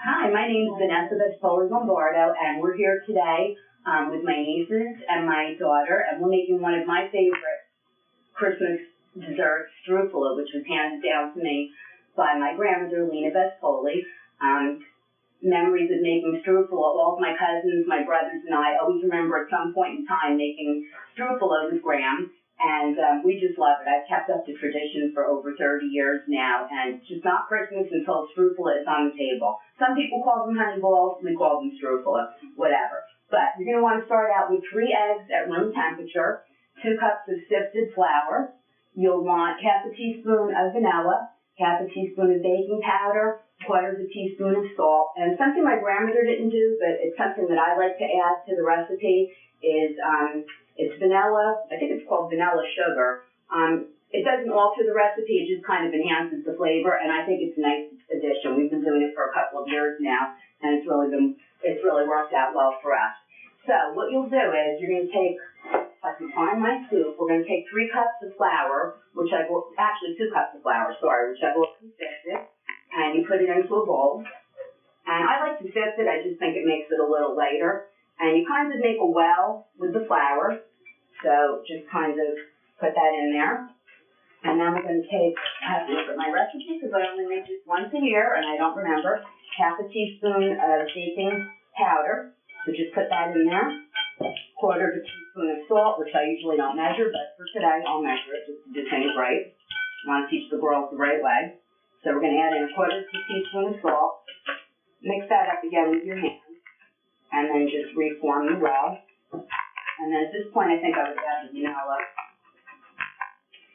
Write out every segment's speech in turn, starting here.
Hi, my name is Vanessa Lombardo, and we're here today with my nieces and my daughter, and we're making one of my favorite Christmas desserts, Strufoli, which was handed down to me by my grandmother, Lena Vespoli. Memories of making Strufoli, all of my cousins, my brothers, and I always remember at some point in time making Strufoli with Graham, and we just love it. I've kept up the tradition for over 30 years now, and it's just not Christmas until Strufoli is on the table. Some people call them honey balls, we call them Strufoli, whatever. But you're going to want to start out with 3 eggs at room temperature, 2 cups of sifted flour. You'll want half a teaspoon of vanilla, half a teaspoon of baking powder, 1/4 teaspoon of salt. And something my grandmother didn't do, but it's something that I like to add to the recipe, is it's vanilla. I think it's called vanilla sugar. It doesn't alter the recipe, it just kind of enhances the flavor, and I think it's a nice addition. We've been doing it for a couple of years now, and it's really worked out well for us. So what you'll do is you're going to take, if I can find my scoop, we're going to take 3 cups of flour, actually 2 cups of flour, which I've already sifted, and you put it into a bowl. And I like to sift it, I just think it makes it a little lighter. And you kind of make a well with the flour, so just kind of put that in there. And then we're going to take, I have to look at my recipe because I only make this once a year and I don't remember, half a teaspoon of baking powder. So just put that in there. 1/4 teaspoon of salt, which I usually don't measure, but for today I'll measure it just to do things right. I want to teach the girls the right way. So we're going to add in 1/4 teaspoon of salt. Mix that up again with your hands. And then just reform the well. And then at this point, I think I would add the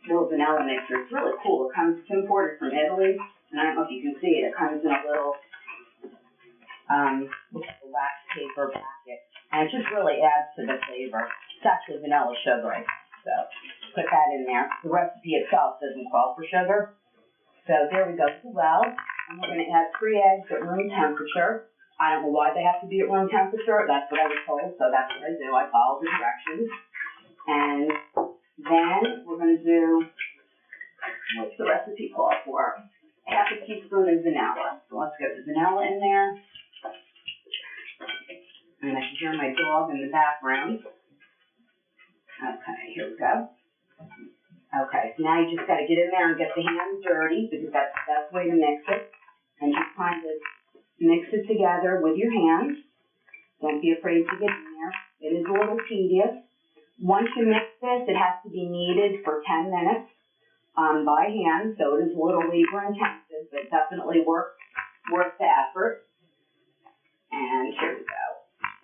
little vanilla mixer. It's really cool. It's imported from Italy, and I don't know if you can see it. It comes in a little wax paper packet, and it just really adds to the flavor. It's actually vanilla sugar, I think. So put that in there. The recipe itself doesn't call for sugar. So there we go with the well, and we're going to add 3 eggs at room temperature. I don't know why they have to be at room temperature. That's what I was told, so that's what I do. I follow the directions. And then we're going to do, what's the recipe called for? Half a teaspoon of vanilla. So let's get the vanilla in there. And I can hear my dog in the background. Okay, here we go. Okay, so now you just got to get in there and get the hands dirty, because that's the best way to mix it. And just kind of mix it together with your hands. Don't be afraid to get in there. It is a little tedious. Once you mix this, it has to be kneaded for 10 minutes by hand, so it is a little labor intensive, but definitely worth the effort. And here we go.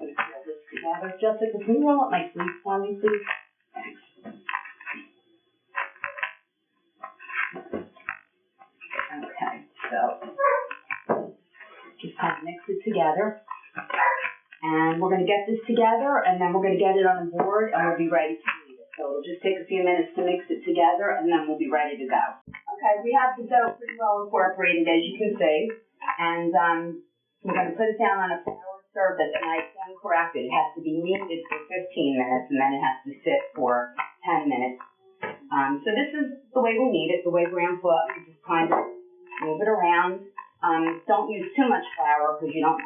I'm going to roll this together. Jessica, can you roll up my sleeve for me, please? Thanks. Okay, so just kind of mix it together. And we're going to get this together, and then we're going to get it on a board, and we'll be ready to eat it. So it'll just take a few minutes to mix it together, and then we'll be ready to go. Okay, we have the dough pretty well incorporated, as you can see. And we're going to put it down on a flour surface, and I stand corrected. It has to be kneaded for 15 minutes, and then it has to sit for 10 minutes. So this is the way we knead it, the way Graham put. We just kind of move it around. Don't use too much flour because you don't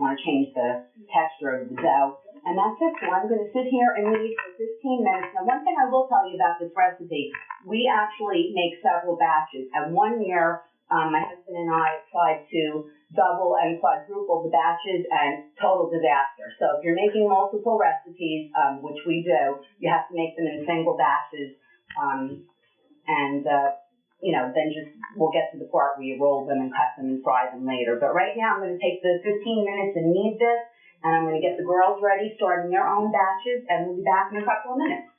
want to change the texture of the dough. And that's it. So I'm going to sit here and knead for 15 minutes. Now, one thing I will tell you about this recipe, we actually make several batches. And one year, my husband and I tried to double and quadruple the batches, and total disaster. So if you're making multiple recipes, which we do, you have to make them in single batches, then just we'll get to the part where you roll them and cut them and fry them later. But right now I'm going to take the 15 minutes and knead this, and I'm going to get the girls ready, starting their own batches, and we'll be back in a couple of minutes.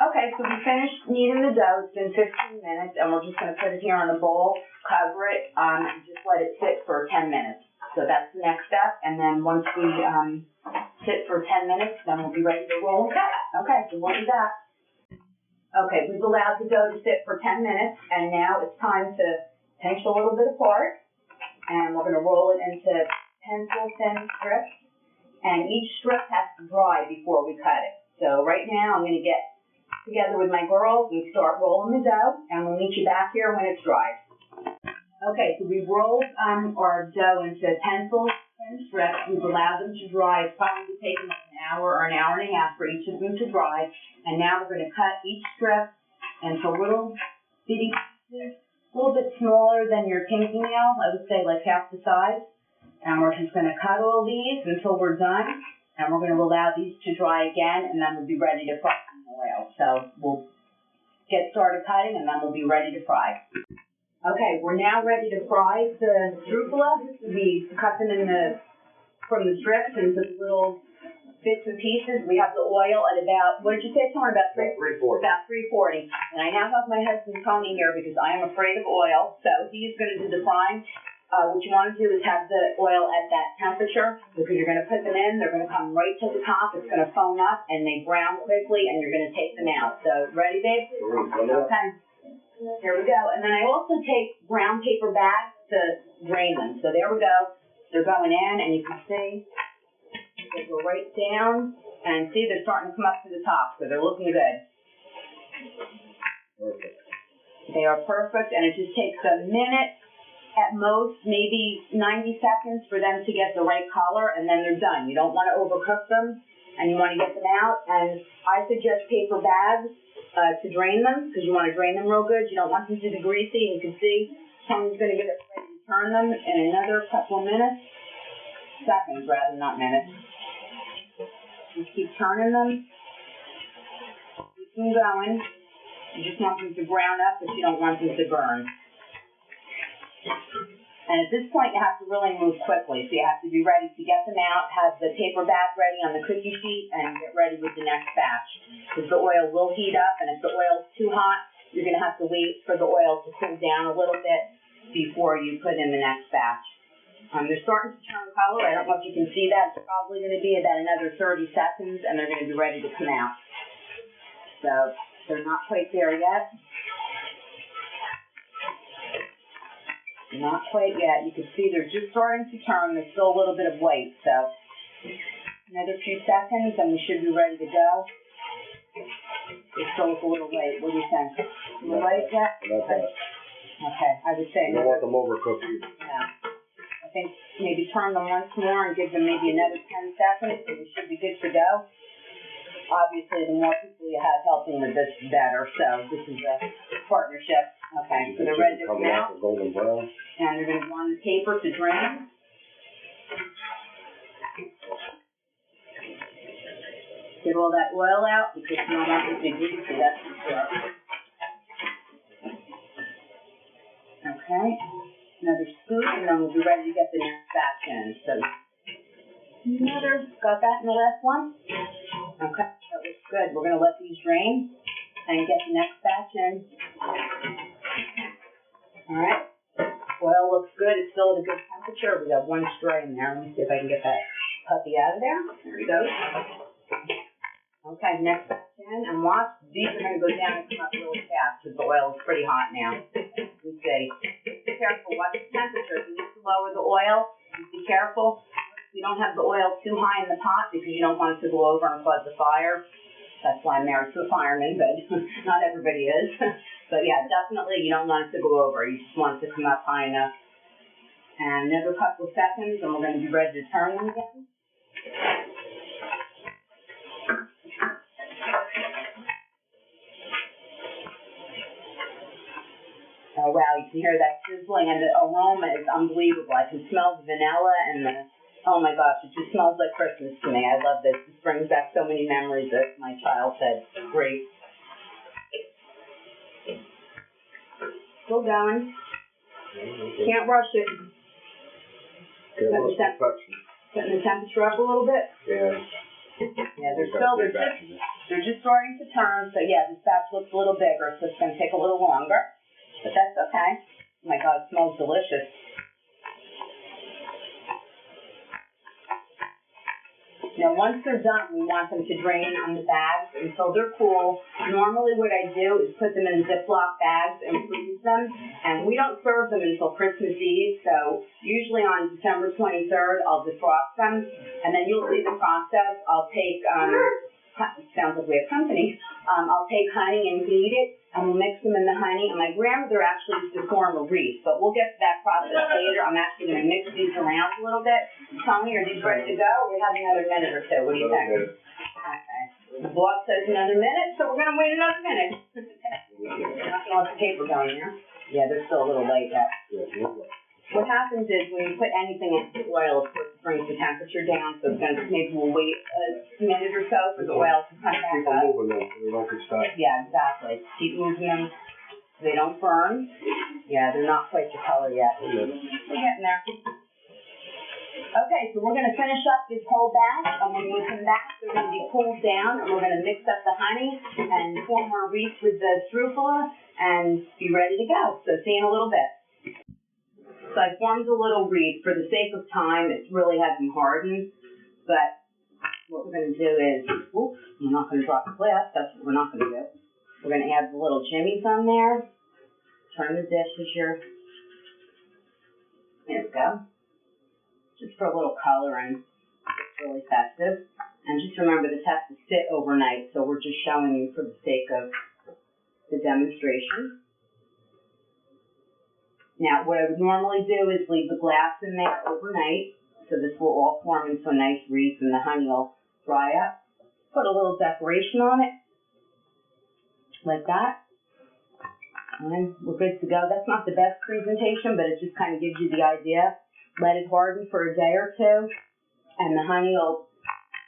Okay, so we finished kneading the dough. It's been 15 minutes, and we're just going to put it here on a bowl, cover it, and just let it sit for 10 minutes. So that's the next step, and then once we sit for 10 minutes, then we'll be ready to roll and cut. Okay, so we'll be back. Okay, we've allowed the dough to sit for 10 minutes, and now it's time to pinch a little bit apart, and we're going to roll it into pencil-thin strips, and each strip has to dry before we cut it. So right now I'm going to get together with my girls and start rolling the dough, and we'll meet you back here when it's dried. Okay, so we've rolled our dough into pencils and strips. We've allowed them to dry. It's probably taken like an hour or an hour and a half for each of them to dry. And now we're going to cut each strip into little bitty pieces, a little bit smaller than your pinky nail. I would say like half the size. And we're just going to cut all these until we're done. And we're going to allow these to dry again, and then we'll be ready to fry in the oil. So we'll get started cutting, and then we'll be ready to fry. Okay, we're now ready to fry the strufoli. We cut them from the strips into little bits and pieces. We have the oil at about, what did you say, Tony? About 340. About 340. And I now have my husband Tony here because I am afraid of oil, so he's going to do the frying. What you want to do is have the oil at that temperature because you're going to put them in. They're going to come right to the top. It's going to foam up, and they brown quickly, and you're going to take them out. So, ready, babe? Okay. Here we go. And then I also take brown paper bags to drain them. So there we go. They're going in, and you can see they go right down. And see, they're starting to come up to the top. So they're looking good. Perfect. They are perfect, and it just takes a minute at most, maybe 90 seconds for them to get the right color, and then they're done. You don't want to overcook them, and you want to get them out. And I suggest paper bags to drain them, because you want to drain them real good. You don't want them to be greasy, and you can see Tony's going to get it ready to turn them in another couple of minutes. Seconds, rather, not minutes. Just keep turning them. Keep them going. You just want them to brown up, but you don't want them to burn. And at this point, you have to really move quickly. So you have to be ready to get them out, have the paper bag ready on the cookie sheet, and get ready with the next batch. Because the oil will heat up, and if the oil's too hot, you're going to have to wait for the oil to cool down a little bit before you put in the next batch. They're starting to turn color. I don't know if you can see that. It's probably going to be about another 30 seconds, and they're going to be ready to come out. So they're not quite there yet. Not quite yet. You can see they're just starting to turn. There's still a little bit of white, so another few seconds and we should be ready to go. They still look a little white. What do you think? A little white yet? Okay, I would say. You don't want them overcooked either. Yeah. I think maybe turn them once more and give them maybe another 10 seconds and we should be good to go. Obviously, the more people you have helping with this, the better. So this is a partnership. Okay, so they're ready to come out. Golden brown. And they're going to go on the paper to drain. Get all that oil out because you don't want it to be greasy, that's for sure. Okay, another scoop, and then we'll be ready to get the next batch in. So, got that in the last one? Okay, that looks good. We're going to let these drain and get the next batch in. All right, oil looks good. It's still at a good temperature. We got one stray in there. Let me see if I can get that puppy out of there. There he goes. Okay, next batch in, and watch. These are going to go down and come up really fast because the oil is pretty hot now. You see. Be careful. Watch the temperature. If you need to lower the oil, just be careful. You don't have the oil too high in the pot because you don't want it to go over and cause the fire. That's why I'm married to a fireman, but not everybody is. But yeah, definitely you don't want it to go over. You just want it to come up high enough. And another couple of seconds, and we're going to be ready to turn them again. Oh wow, you can hear that sizzling, and the aroma is unbelievable. I can smell the vanilla and the, oh my gosh, it just smells like Christmas to me. I love this. This brings back so many memories of my childhood. It's great. Still going. Can't rush it. Putting the temperature up a little bit. Yeah. Yeah, they're just starting to turn. So yeah, this batch looks a little bigger, so it's going to take a little longer. But that's okay. Oh my God, it smells delicious. Now, once they're done, we want them to drain on the bags until they're cool. Normally, what I do is put them in Ziploc bags and freeze them. And we don't serve them until Christmas Eve. So usually on December 23rd, I'll defrost them. And then you'll see the process. I'll take sounds like we have company, I'll take honey and beat it, and we'll mix them in the honey. And my grandmother actually used to form a wreath, but we'll get to that process later. I'm actually going to mix these around a little bit. Tony, are these ready to go? We have another minute or two. What do you think? Okay. The boss says another minute, so we're going to wait another minute. I'm not going to let the paper go in there. Yeah, they're still a little late. What happens is when you put anything into the oil, of course, it brings the temperature down, so it's going to, maybe we'll wait a minute or so for the oil to come back up. Yeah, exactly. Keep moving them so they don't burn. Yeah, they're not quite the color yet. We're getting there. Okay, so we're going to finish up this whole batch, and when we come back, they're going to be cooled down, and we're going to mix up the honey and form our wreath with the Strufoli and be ready to go. So see you in a little bit. So I formed a little wreath. For the sake of time, it really hasn't hardened, but what we're going to do is, oops, we're not going to drop the glass. That's what we're not going to do. We're going to add the little jimmies on there. Turn the dish as you're, there we go. Just for a little color and it's really festive. And just remember, this has to sit overnight, so we're just showing you for the sake of the demonstration. Now, what I would normally do is leave the glass in there overnight, so this will all form into a nice wreath and the honey will dry up. Put a little decoration on it, like that. And we're good to go. That's not the best presentation, but it just kind of gives you the idea. Let it harden for a day or two, and the honey will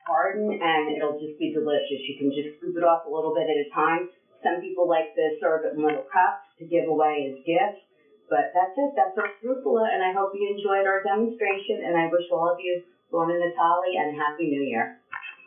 harden, and it'll just be delicious. You can just scoop it off a little bit at a time. Some people like to serve it in little cups to give away as gifts. But that's it. That's our Strufoli, and I hope you enjoyed our demonstration, and I wish all of you Buon Natale and Happy New Year.